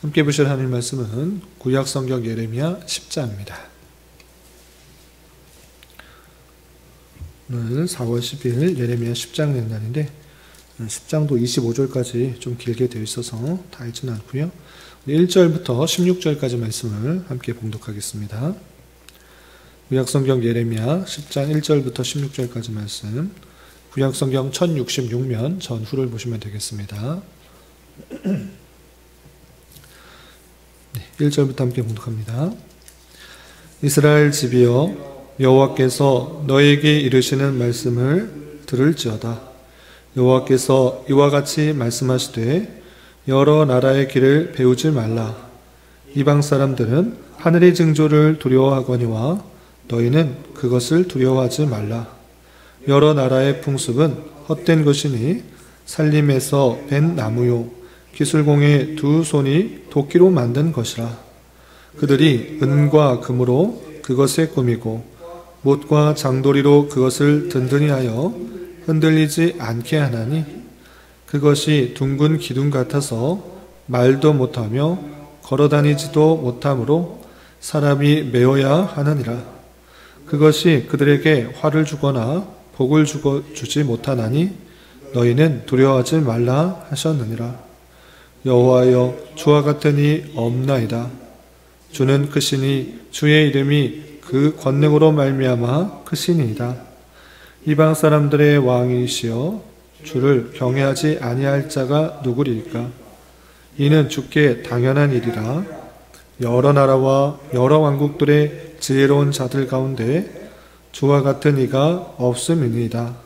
함께 보실 하나님 말씀은 구약성경 예레미야 10장입니다. 오늘 4월 10일 예레미야 10장 낸 날인데 10장도 25절까지 좀 길게 되어 있어서 다 읽지는 않고요. 1절부터 16절까지 말씀을 함께 봉독하겠습니다. 구약성경 예레미야 10장 1절부터 16절까지 말씀, 구약성경 1066면 전후를 보시면 되겠습니다. 1절부터 함께 봉독합니다. 이스라엘 집이여, 여호와께서 너에게 이르시는 말씀을 들을지어다. 여호와께서 이와 같이 말씀하시되 여러 나라의 길을 배우지 말라. 이방 사람들은 하늘의 징조를 두려워하거니와 너희는 그것을 두려워하지 말라. 여러 나라의 풍습은 헛된 것이니 살림에서 벤 나무요 기술공의 두 손이 도끼로 만든 것이라. 그들이 은과 금으로 그것에 꾸미고 못과 장도리로 그것을 든든히 하여 흔들리지 않게 하나니 그것이 둥근 기둥 같아서 말도 못하며 걸어다니지도 못하므로 사람이 메어야 하느니라. 그것이 그들에게 화를 주거나 복을 주지 못하나니 너희는 두려워하지 말라 하셨느니라. 여호와여, 주와 같은 이 없나이다. 주는 크시니 주의 이름이 그 권능으로 말미암아 크시니이다. 이방 사람들의 왕이시여, 주를 경외하지 아니할 자가 누구리이까? 이는 주께 당연한 일이라. 여러 나라와 여러 왕국들의 지혜로운 자들 가운데 주와 같은 이가 없음이니이다.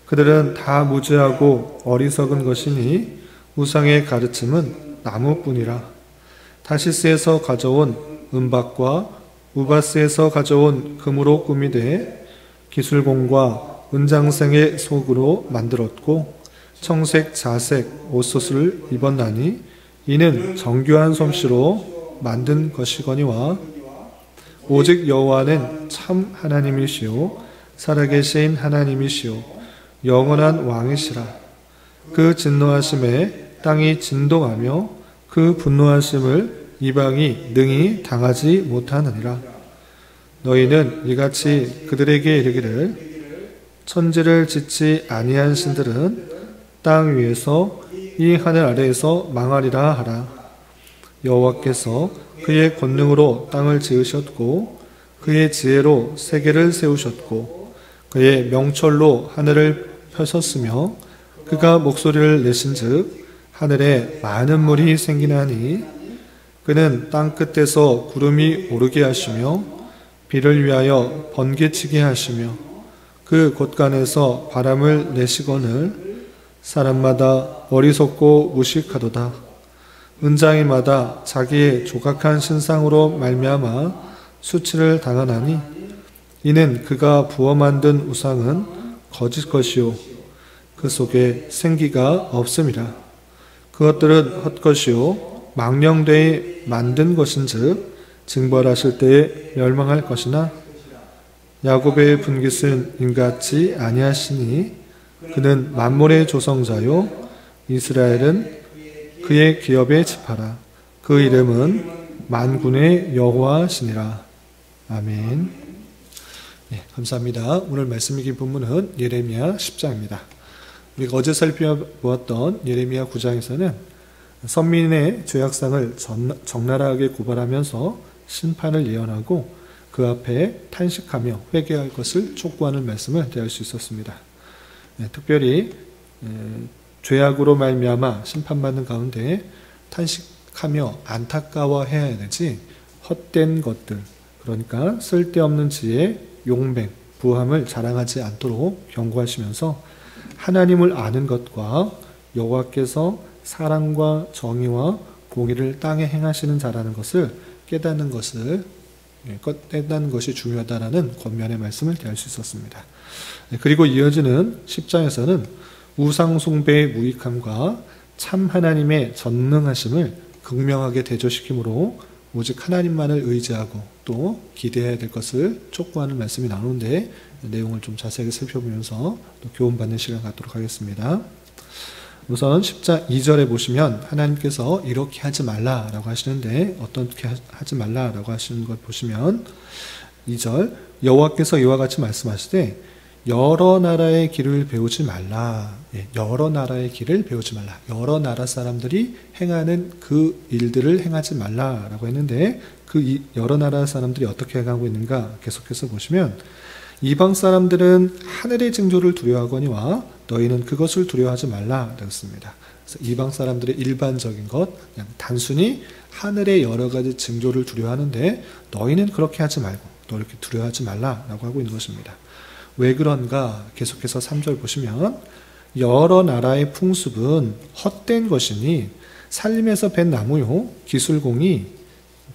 그들은 다 무지하고 어리석은 것이니 우상의 가르침은 나무뿐이라. 다시스에서 가져온 은박과 우바스에서 가져온 금으로 꾸미되 기술공과 은장생의 속으로 만들었고 청색 자색 옷옷을 입었나니 이는 정교한 솜씨로 만든 것이거니와 오직 여호와는 참 하나님이시오 살아계신 하나님이시오 영원한 왕이시라. 그 진노하심에 땅이 진동하며 그 분노하심을 이방이 능히 당하지 못하느니라. 너희는 이같이 그들에게 이르기를 천지를 짓지 아니한 신들은 땅 위에서 이 하늘 아래에서 망하리라 하라. 여호와께서 그의 권능으로 땅을 지으셨고 그의 지혜로 세계를 세우셨고 그의 명철로 하늘을 펴셨으며 그가 목소리를 내신즉 하늘에 많은 물이 생기나니 그는 땅 끝에서 구름이 오르게 하시며 비를 위하여 번개치게 하시며 그 곳간에서 바람을 내시거늘 사람마다 어리석고 무식하도다. 은장이마다 자기의 조각한 신상으로 말미암아 수치를 당하나니 이는 그가 부어 만든 우상은 거짓 것이요 그 속에 생기가 없음이라. 그것들은 헛것이요 망령되이 만든 것인즉 징벌하실 때에 멸망할 것이나 야곱의 분깃은 인같지 아니하시니 그는 만물의 조성자요 이스라엘은 그의 기업의 지파라. 그 이름은 만군의 여호와시니라. 아멘. 네, 감사합니다. 오늘 말씀 읽은 본문은 예레미야 10장입니다. 우리가 어제 살펴보았던 예레미야 9장에서는 선민의 죄악상을 적나라하게 고발하면서 심판을 예언하고 그 앞에 탄식하며 회개할 것을 촉구하는 말씀을 대할 수 있었습니다. 특별히 죄악으로 말미암아 심판받는 가운데 탄식하며 안타까워해야 되지 헛된 것들, 그러니까 쓸데없는 지혜, 용맹, 부함을 자랑하지 않도록 경고하시면서 하나님을 아는 것과 여호와께서 사랑과 정의와 공의를 땅에 행하시는 자라는 것을 깨닫는 것이 중요하다라는 권면의 말씀을 대할 수 있었습니다. 그리고 이어지는 10장에서는 우상 숭배의 무익함과 참 하나님의 전능하심을 극명하게 대조시키므로 오직 하나님만을 의지하고 또 기대해야 될 것을 촉구하는 말씀이 나오는데 내용을 좀 자세하게 살펴보면서 또 교훈받는 시간 갖도록 하겠습니다. 우선 10장 2절에 보시면 하나님께서 이렇게 하지 말라라고 하시는데 어떻게 하지 말라라고 하시는 걸 보시면 2절 여호와께서 이와 같이 말씀하시되 여러 나라의 길을 배우지 말라. 여러 나라의 길을 배우지 말라. 여러 나라 사람들이 행하는 그 일들을 행하지 말라라고 했는데 그 여러 나라 사람들이 어떻게 행하고 있는가 계속해서 보시면 이방 사람들은 하늘의 징조를 두려워하거니와 너희는 그것을 두려워하지 말라 되었습니다. 그래서 이방 사람들의 일반적인 것 그냥 단순히 하늘의 여러 가지 징조를 두려워하는데 너희는 그렇게 하지 말고 너 이렇게 두려워하지 말라라고 하고 있는 것입니다. 왜 그런가 계속해서 3절 보시면 여러 나라의 풍습은 헛된 것이니 살림에서 벤 나무요 기술공이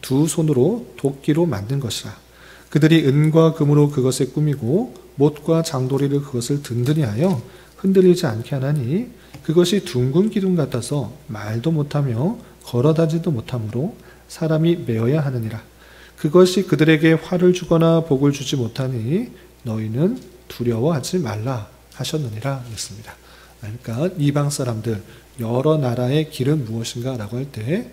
두 손으로 도끼로 만든 것이라. 그들이 은과 금으로 그것에 꾸미고 못과 장도리를 그것을 든든히 하여 흔들리지 않게 하나니 그것이 둥근 기둥 같아서 말도 못하며 걸어다니지도 못하므로 사람이 메어야 하느니라. 그것이 그들에게 화를 주거나 복을 주지 못하니 너희는 두려워하지 말라 하셨느니라 했습니다. 그러니까 이방 사람들 여러 나라의 길은 무엇인가 라고 할 때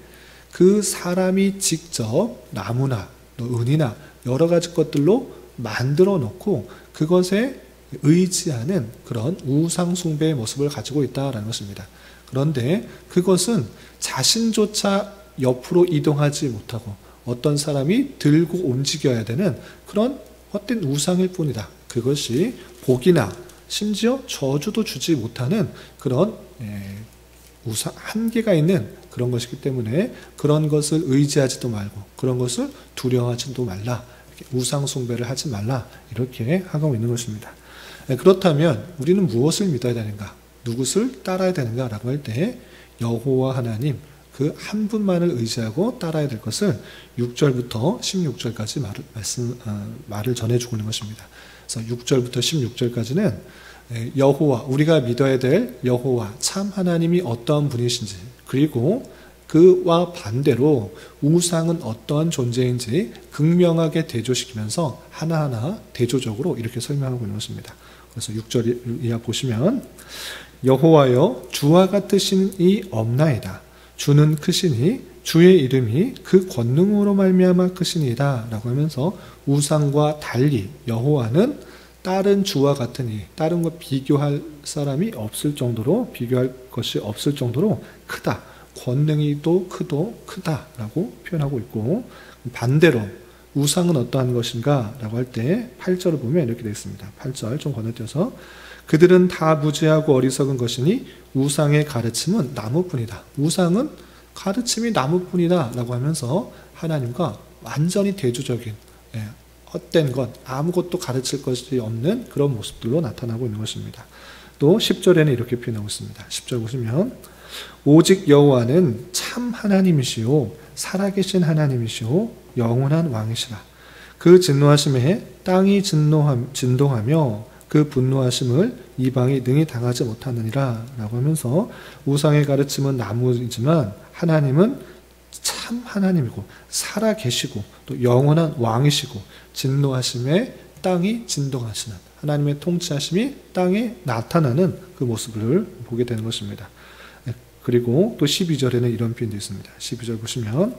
그 사람이 직접 나무나 은이나 여러 가지 것들로 만들어 놓고 그것에 의지하는 그런 우상 숭배의 모습을 가지고 있다라는 것입니다. 그런데 그것은 자신조차 옆으로 이동하지 못하고 어떤 사람이 들고 움직여야 되는 그런 헛된 우상일 뿐이다. 그것이 복이나 심지어 저주도 주지 못하는 그런 우상 한계가 있는 그런 것이기 때문에 그런 것을 의지하지도 말고 그런 것을 두려워하지도 말라. 우상 숭배를 하지 말라. 이렇게 하고 있는 것입니다. 그렇다면 우리는 무엇을 믿어야 되는가? 누구를 따라야 되는가? 라고 할 때 여호와 하나님 그 한 분만을 의지하고 따라야 될 것을 6절부터 16절까지 말을 전해주고 있는 것입니다. 그래서 6절부터 16절까지는 여호와 우리가 믿어야 될 여호와 참 하나님이 어떠한 분이신지 그리고 그와 반대로 우상은 어떠한 존재인지 극명하게 대조시키면서 하나하나 대조적으로 이렇게 설명하고 있는 것입니다. 그래서 6절 이하 보시면 여호와여 주와 같으신 이 없나이다. 주는 크시니 주의 이름이 그 권능으로 말미암아 크시니이다 라고 하면서 우상과 달리 여호와는 다른 주와 같으니 다른 것 비교할 사람이 없을 정도로 비교할 것이 없을 정도로 크다. 권능이 또 크다라고 표현하고 있고 반대로 우상은 어떠한 것인가 라고 할 때 8절을 보면 이렇게 되어 있습니다. 8절 좀 건너뛰어서 그들은 다 무지하고 어리석은 것이니 우상의 가르침은 나무뿐이다. 우상은 가르침이 나무뿐이다 라고 하면서 하나님과 완전히 대조적인 헛된 것 아무것도 가르칠 것이 없는 그런 모습들로 나타나고 있는 것입니다. 또 10절에는 이렇게 표현하고 있습니다. 10절 보시면 오직 여호와는 참 하나님이시오 살아계신 하나님이시오 영원한 왕이시라. 그 진노하심에 땅이 진동하며 그 분노하심을 이방이 능히 당하지 못하느니라 라고 하면서 우상의 가르침은 나무이지만 하나님은 참 하나님이고 살아계시고 또 영원한 왕이시고 진노하심에 땅이 진동하시는 하나님의 통치하심이 땅에 나타나는 그 모습을 보게 되는 것입니다. 그리고 또 12절에는 이런 표현도 있습니다. 12절 보시면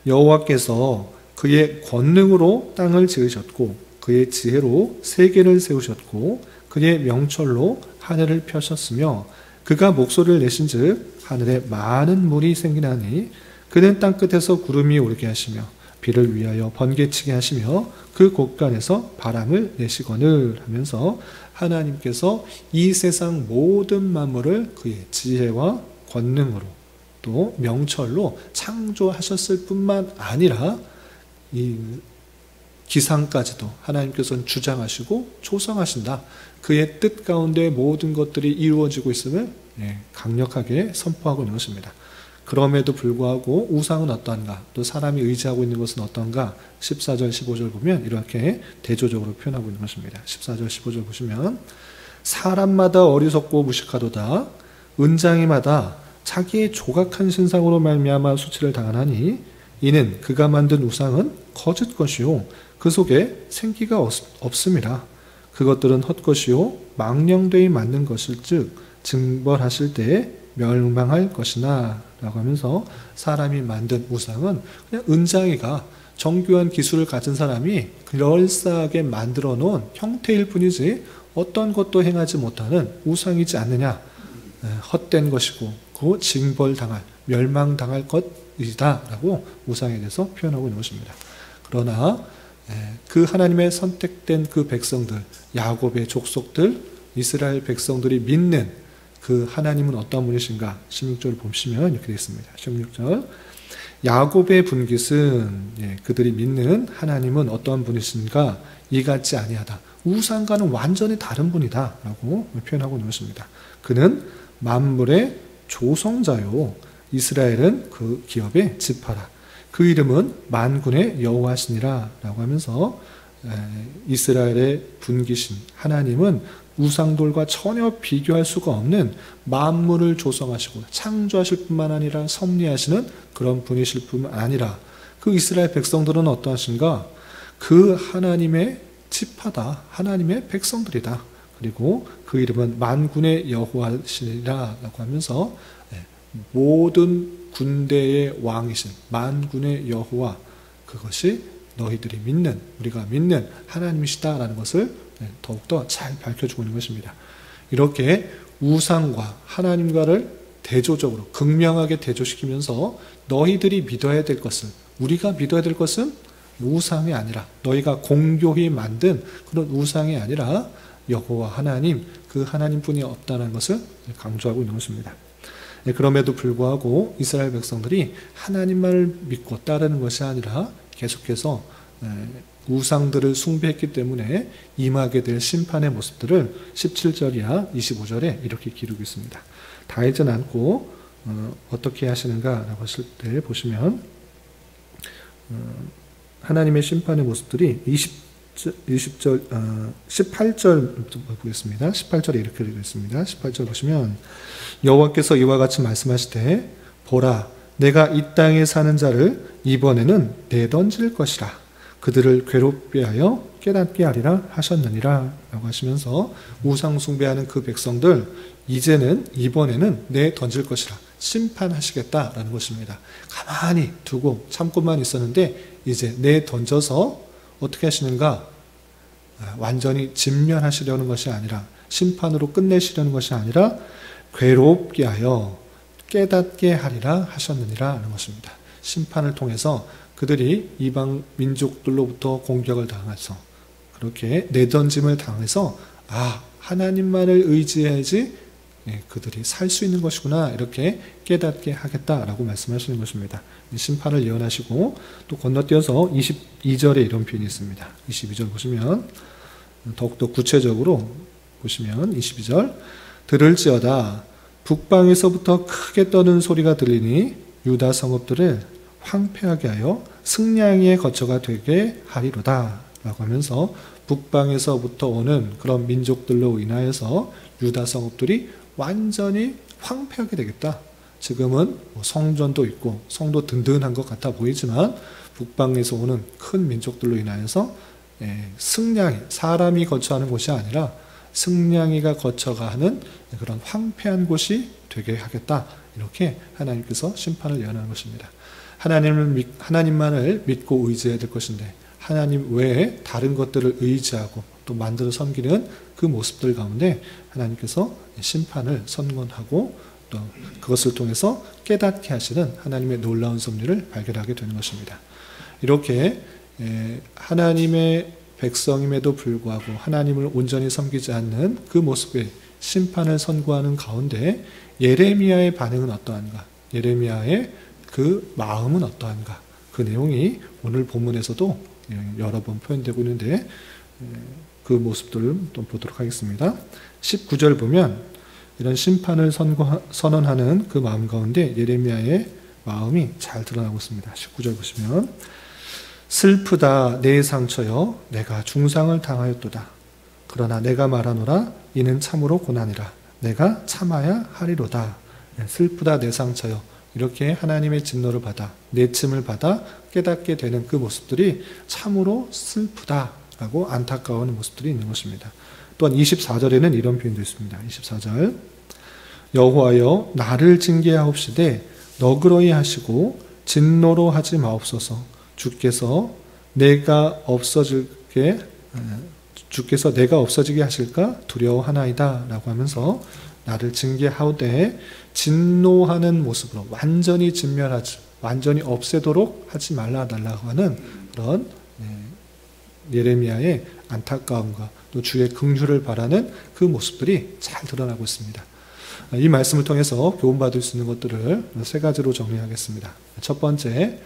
여호와께서 그의 권능으로 땅을 지으셨고 그의 지혜로 세계를 세우셨고 그의 명철로 하늘을 펴셨으며 그가 목소리를 내신즉 하늘에 많은 물이 생기나니 그는 땅끝에서 구름이 오르게 하시며 비를 위하여 번개치게 하시며 그 곳간에서 바람을 내시거늘 하면서 하나님께서 이 세상 모든 만물을 그의 지혜와 권능으로 또 명철로 창조하셨을 뿐만 아니라 이 기상까지도 하나님께서는 주장하시고 조성하신다. 그의 뜻 가운데 모든 것들이 이루어지고 있음을 강력하게 선포하고 있는 것입니다. 그럼에도 불구하고 우상은 어떠한가? 또 사람이 의지하고 있는 것은 어떠한가? 14절, 15절 보면 이렇게 대조적으로 표현하고 있는 것입니다. 14절, 15절 보시면 사람마다 어리석고 무식하도다. 은장이마다 자기의 조각한 신상으로 말미암아 수치를 당하나니 이는 그가 만든 우상은 거짓 것이요 그 속에 생기가 없음이라. 그것들은 헛것이요 망령되이 만든 것일즉 징벌하실 때에 멸망할 것이나 라고 하면서 사람이 만든 우상은 그냥 은장이가 정교한 기술을 가진 사람이 그럴싸하게 만들어 놓은 형태일 뿐이지 어떤 것도 행하지 못하는 우상이지 않느냐. 헛된 것이고 그 징벌당할 멸망당할 것이다 라고 우상에 대해서 표현하고 있는 것입니다. 그러나 그 하나님의 선택된 그 백성들, 야곱의 족속들, 이스라엘 백성들이 믿는 그 하나님은 어떤 분이신가? 16절을 보시면 이렇게 되어 있습니다. 16절 야곱의 분깃은 그들이 믿는 하나님은 어떤 분이신가? 이같지 아니하다. 우상과는 완전히 다른 분이다 라고 표현하고 있는 것입니다. 그는 만물의 조성자요 이스라엘은 그 기업의 지파라. 그 이름은 만군의 여호와시니라 라고 하면서 이스라엘의 분기신 하나님은 우상돌과 전혀 비교할 수가 없는 만물을 조성하시고 창조하실 뿐만 아니라 섭리하시는 그런 분이실 뿐만 아니라 그 이스라엘 백성들은 어떠하신가? 그 하나님의 지파다. 하나님의 백성들이다. 그리고 그 이름은 만군의 여호와시니라 라고 하면서 모든 군대의 왕이신 만군의 여호와, 그것이 너희들이 믿는, 우리가 믿는 하나님이시다라는 것을 더욱더 잘 밝혀주고 있는 것입니다. 이렇게 우상과 하나님과를 대조적으로 극명하게 대조시키면서 너희들이 믿어야 될 것은, 우리가 믿어야 될 것은 우상이 아니라, 너희가 공교히 만든 그런 우상이 아니라 여호와 하나님, 그 하나님뿐이 없다는 것을 강조하고 있는 것입니다. 그럼에도 불구하고 이스라엘 백성들이 하나님만을 믿고 따르는 것이 아니라 계속해서 우상들을 숭배했기 때문에 임하게 될 심판의 모습들을 17절이야 25절에 이렇게 기록하고 있습니다. 다 읽진 않고 어떻게 하시는가 라고 하실 때 보시면 하나님의 심판의 모습들이 18절 보겠습니다. 18절에 이렇게 되어 있습니다. 18절 보시면 여호와께서 이와 같이 말씀하시되 보라 내가 이 땅에 사는 자를 이번에는 내던질 것이라 그들을 괴롭게 하여 깨닫게 하리라 하셨느니라 라고 하시면서 우상 숭배하는 그 백성들 이번에는 내던질 것이라 심판하시겠다라는 것입니다. 가만히 두고 참고만 있었는데 이제 내던져서 어떻게 하시는가? 완전히 진멸하시려는 것이 아니라 심판으로 끝내시려는 것이 아니라 괴롭게 하여 깨닫게 하리라 하셨느니라 하는 것입니다. 심판을 통해서 그들이 이방 민족들로부터 공격을 당해서 그렇게 내던짐을 당해서 하나님만을 의지해야지 그들이 살 수 있는 것이구나 이렇게 깨닫게 하겠다라고 말씀하시는 것입니다. 심판을 예언하시고 또 건너뛰어서 22절에 이런 표현이 있습니다. 22절 보시면 더욱더 구체적으로 보시면 22절 들을지어다 북방에서부터 크게 떠는 소리가 들리니 유다 성읍들을 황폐하게 하여 승냥이의 거처가 되게 하리로다 라고 하면서 북방에서부터 오는 그런 민족들로 인하여서 유다 성읍들이 완전히 황폐하게 되겠다. 지금은 성전도 있고 성도 든든한 것 같아 보이지만 북방에서 오는 큰 민족들로 인하여서 승냥이, 사람이 거처하는 곳이 아니라 승냥이가 거처가하는 그런 황폐한 곳이 되게 하겠다. 이렇게 하나님께서 심판을 예언하는 것입니다. 하나님만을 믿고 의지해야 될 것인데 하나님 외에 다른 것들을 의지하고 또 만들어 섬기는 그 모습들 가운데 하나님께서 심판을 선언하고 또 그것을 통해서 깨닫게 하시는 하나님의 놀라운 섭리를 발견하게 되는 것입니다. 이렇게 하나님의 백성임에도 불구하고 하나님을 온전히 섬기지 않는 그 모습의 심판을 선고하는 가운데 예레미야의 반응은 어떠한가? 예레미야의 그 마음은 어떠한가? 그 내용이 오늘 본문에서도 여러 번 표현되고 있는데 그 모습들을 또 보도록 하겠습니다. 19절 보면 이런 심판을 선언하는 그 마음 가운데 예레미야의 마음이 잘 드러나고 있습니다. 19절 보시면 슬프다 내 상처여 내가 중상을 당하였도다. 그러나 내가 말하노라 이는 참으로 고난이라 내가 참아야 하리로다. 슬프다 내 상처여 이렇게 하나님의 진노를 받아 내침을 받아 깨닫게 되는 그 모습들이 참으로 슬프다라고 안타까워하는 모습들이 있는 것입니다. 또한 24절에는 이런 표현도 있습니다. 24절 여호와여 나를 징계하옵시되 너그러이 하시고 진노로 하지 마옵소서. 주께서 내가 없어지게 하실까 두려워하나이다 라고 하면서 나를 징계하오되 진노하는 모습으로 완전히 진멸하지, 완전히 없애도록 하지 말라달라고 하는 그런 예레미야의 안타까움과 또 주의 긍휼을 바라는 그 모습들이 잘 드러나고 있습니다. 이 말씀을 통해서 교훈받을 수 있는 것들을 세 가지로 정리하겠습니다. 첫 번째,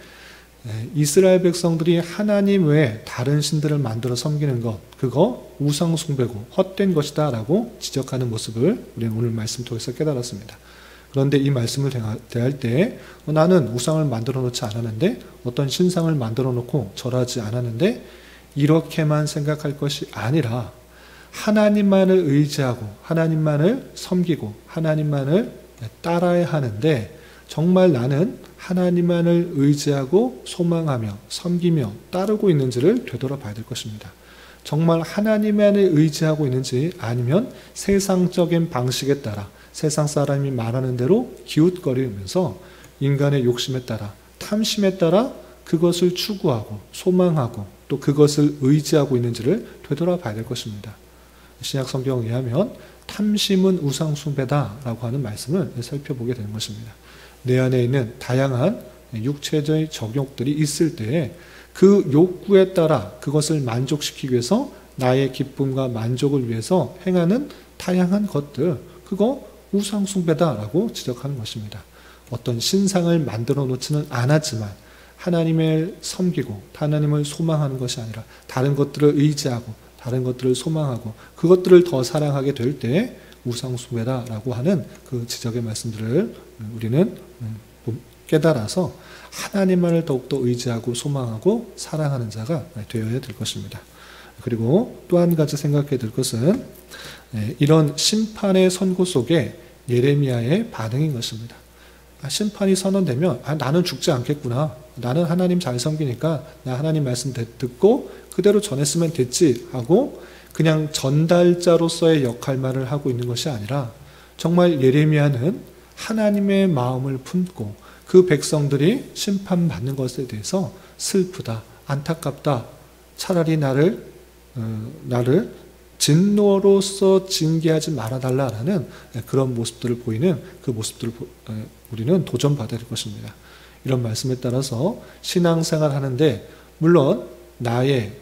이스라엘 백성들이 하나님 외에 다른 신들을 만들어 섬기는 것, 그거 우상 숭배고 헛된 것이다 라고 지적하는 모습을 우리는 오늘 말씀 통해서 깨달았습니다. 그런데 이 말씀을 대할 때 나는 우상을 만들어 놓지 않았는데, 어떤 신상을 만들어 놓고 절하지 않았는데, 이렇게만 생각할 것이 아니라 하나님만을 의지하고 하나님만을 섬기고 하나님만을 따라야 하는데, 정말 나는 하나님만을 의지하고 소망하며 섬기며 따르고 있는지를 되돌아봐야 될 것입니다. 정말 하나님만을 의지하고 있는지, 아니면 세상적인 방식에 따라 세상 사람이 말하는 대로 기웃거리면서 인간의 욕심에 따라 탐심에 따라 그것을 추구하고 소망하고 또 그것을 의지하고 있는지를 되돌아봐야 될 것입니다. 신약 성경에 의하면 탐심은 우상 숭배다라고 하는 말씀을 살펴보게 되는 것입니다. 내 안에 있는 다양한 육체적인 정욕들이 있을 때에 그 욕구에 따라 그것을 만족시키기 위해서 나의 기쁨과 만족을 위해서 행하는 다양한 것들, 그거 우상 숭배다라고 지적하는 것입니다. 어떤 신상을 만들어 놓지는 않았지만 하나님을 섬기고 하나님을 소망하는 것이 아니라 다른 것들을 의지하고 다른 것들을 소망하고 그것들을 더 사랑하게 될 때 우상 숭배다라고 하는 그 지적의 말씀들을 우리는 깨달아서 하나님만을 더욱더 의지하고 소망하고 사랑하는 자가 되어야 될 것입니다. 그리고 또 한 가지 생각해야 될 것은 이런 심판의 선고 속에 예레미야의 반응인 것입니다. 심판이 선언되면 나는 죽지 않겠구나, 나는 하나님 잘 섬기니까 나 하나님 말씀 듣고 그대로 전했으면 됐지 하고 그냥 전달자로서의 역할만을 하고 있는 것이 아니라, 정말 예레미야는 하나님의 마음을 품고 그 백성들이 심판받는 것에 대해서 슬프다, 안타깝다, 차라리 나를 진노로서 징계하지 말아달라라는 그런 모습들을 보이는 그 모습들을 우리는 도전받아야 될 것입니다. 이런 말씀에 따라서 신앙생활 하는데, 물론 나를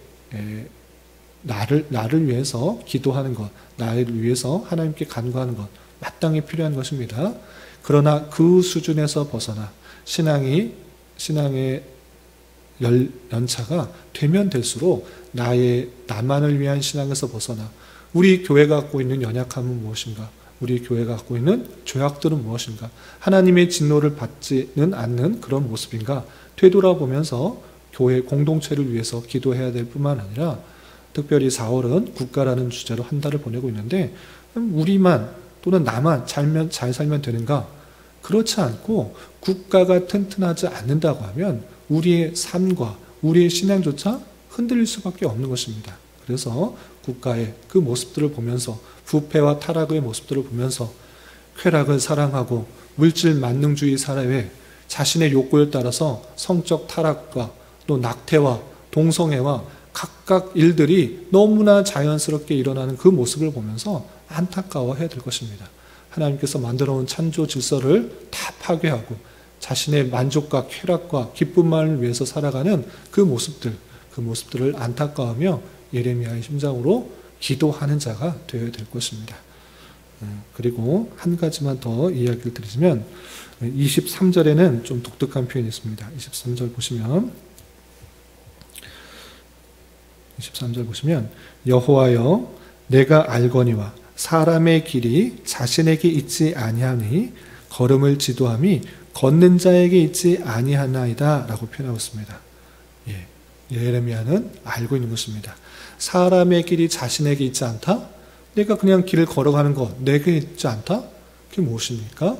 위해서 기도하는 것, 나를 위해서 하나님께 간구하는 것 마땅히 필요한 것입니다. 그러나 그 수준에서 벗어나 신앙의 연차가 되면 될수록 나만을 위한 신앙에서 벗어나 우리 교회가 갖고 있는 연약함은 무엇인가, 우리 교회가 갖고 있는 죄악들은 무엇인가, 하나님의 진노를 받지는 않는 그런 모습인가 되돌아보면서 교회 공동체를 위해서 기도해야 될 뿐만 아니라, 특별히 4월은 국가라는 주제로 한 달을 보내고 있는데, 우리만 또는 나만 잘 살면 되는가? 그렇지 않고 국가가 튼튼하지 않는다고 하면 우리의 삶과 우리의 신앙조차 흔들릴 수밖에 없는 것입니다. 그래서 국가의 그 모습들을 보면서, 부패와 타락의 모습들을 보면서 쾌락을 사랑하고 물질 만능주의 사회에 자신의 욕구에 따라서 성적 타락과 또 낙태와 동성애와 각각 일들이 너무나 자연스럽게 일어나는 그 모습을 보면서 안타까워해야 될 것입니다. 하나님께서 만들어 놓은 창조 질서를 다 파괴하고 자신의 만족과 쾌락과 기쁨만을 위해서 살아가는 그 모습들을 안타까워하며 예레미야의 심장으로 기도하는 자가 되어야 될 것입니다. 그리고 한 가지만 더 이야기를 드리자면 23절에는 좀 독특한 표현이 있습니다. 23절 보시면 여호와여 내가 알거니와 사람의 길이 자신에게 있지 아니하니 걸음을 지도함이 걷는 자에게 있지 아니하나이다 라고 표현하고 있습니다. 예레미야는 알고 있는 것입니다. 사람의 길이 자신에게 있지 않다? 내가 그냥 길을 걸어가는 것 내게 있지 않다? 그게 무엇입니까?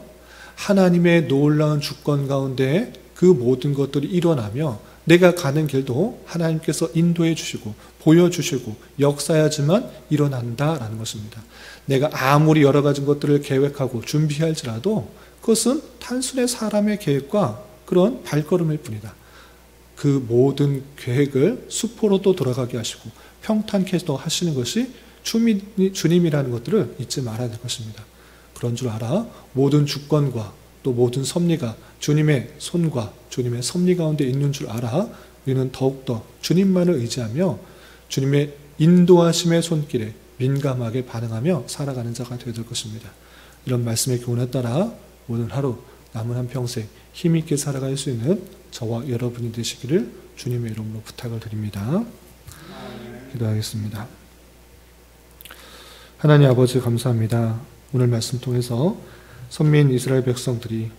하나님의 놀라운 주권 가운데 그 모든 것들이 일어나며 내가 가는 길도 하나님께서 인도해 주시고 보여주시고 역사하지만 일어난다라는 것입니다. 내가 아무리 여러 가지 것들을 계획하고 준비할지라도 그것은 단순히 사람의 계획과 그런 발걸음일 뿐이다. 그 모든 계획을 수포로도 돌아가게 하시고 평탄케 하시는 것이 주님이라는 것들을 잊지 말아야 될 것입니다. 그런 줄 알아 모든 주권과 또 모든 섭리가 주님의 손과 주님의 섭리 가운데 있는 줄 알아 우리는 더욱더 주님만을 의지하며 주님의 인도하심의 손길에 민감하게 반응하며 살아가는 자가 되어야 될 것입니다. 이런 말씀의 교훈에 따라 오늘 하루 남은 한평생 힘있게 살아갈 수 있는 저와 여러분이 되시기를 주님의 이름으로 부탁을 드립니다. 기도하겠습니다. 하나님 아버지 감사합니다. 오늘 말씀 통해서 선민 이스라엘 백성들이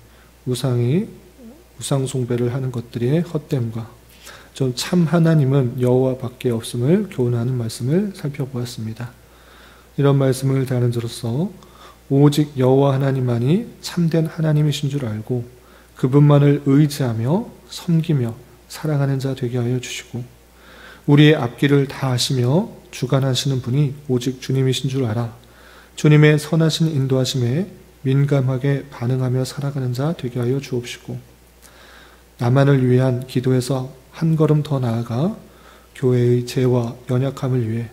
우상 숭배를 하는 것들의 헛됨과 좀 참 하나님은 여호와밖에 없음을 교훈하는 말씀을 살펴보았습니다. 이런 말씀을 대하는 자로서 오직 여호와 하나님만이 참된 하나님이신 줄 알고 그분만을 의지하며 섬기며 사랑하는 자 되게 하여 주시고 우리의 앞길을 다 하시며 주관하시는 분이 오직 주님이신 줄 알아 주님의 선하신 인도하심에 민감하게 반응하며 살아가는 자 되게 하여 주옵시고 나만을 위한 기도에서 한 걸음 더 나아가 교회의 죄와 연약함을 위해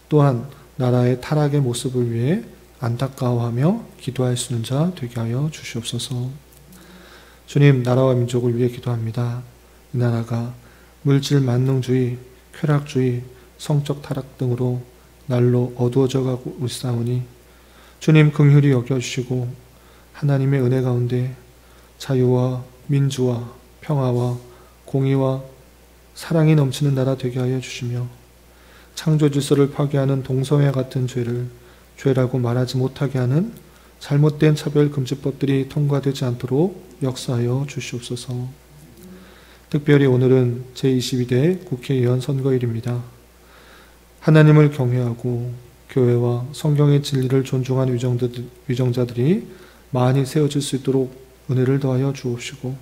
또한 나라의 타락의 모습을 위해 안타까워하며 기도할 수 있는 자 되게 하여 주시옵소서. 주님, 나라와 민족을 위해 기도합니다. 이 나라가 물질 만능주의, 쾌락주의, 성적 타락 등으로 날로 어두워져 가고 있사오니 주님 긍휼히 여겨주시고 하나님의 은혜 가운데 자유와 민주와 평화와 공의와 사랑이 넘치는 나라 되게 하여 주시며 창조 질서를 파괴하는 동성애 같은 죄를 죄라고 말하지 못하게 하는 잘못된 차별금지법들이 통과되지 않도록 역사하여 주시옵소서. 특별히 오늘은 제22대 국회의원 선거일입니다. 하나님을 경외하고 교회와 성경의 진리를 존중하는 위정자들이 많이 세워질 수 있도록 은혜를 더하여 주옵시고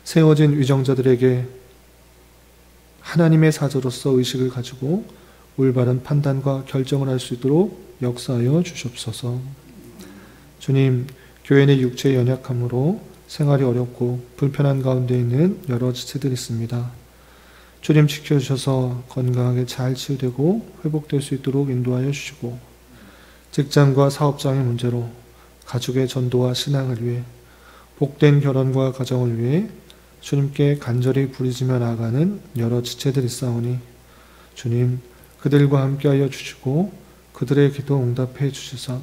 세워진 위정자들에게 하나님의 사자로서 의식을 가지고 올바른 판단과 결정을 할 수 있도록 역사하여 주시옵소서. 주님, 교회 내 육체의 연약함으로 생활이 어렵고 불편한 가운데 있는 여러 지체들이 있습니다. 주님 지켜주셔서 건강하게 잘 치유되고 회복될 수 있도록 인도하여 주시고 직장과 사업장의 문제로 가족의 전도와 신앙을 위해 복된 결혼과 가정을 위해 주님께 간절히 부르짖며 나아가는 여러 지체들이 있사오니 주님 그들과 함께하여 주시고 그들의 기도 응답해 주시사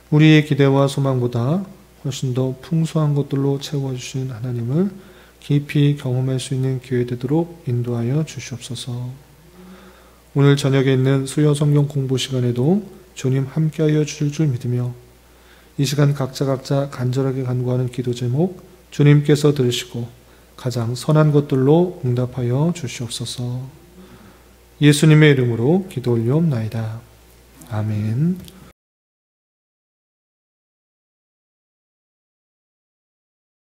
우리의 기대와 소망보다 훨씬 더 풍성한 것들로 채워주신 하나님을 깊이 경험할 수 있는 기회 되도록 인도하여 주시옵소서. 오늘 저녁에 있는 수요 성경 공부 시간에도 주님 함께하여 주실 줄 믿으며 이 시간 각자 간절하게 간구하는 기도 제목 주님께서 들으시고 가장 선한 것들로 응답하여 주시옵소서. 예수님의 이름으로 기도 올리옵나이다. 아멘.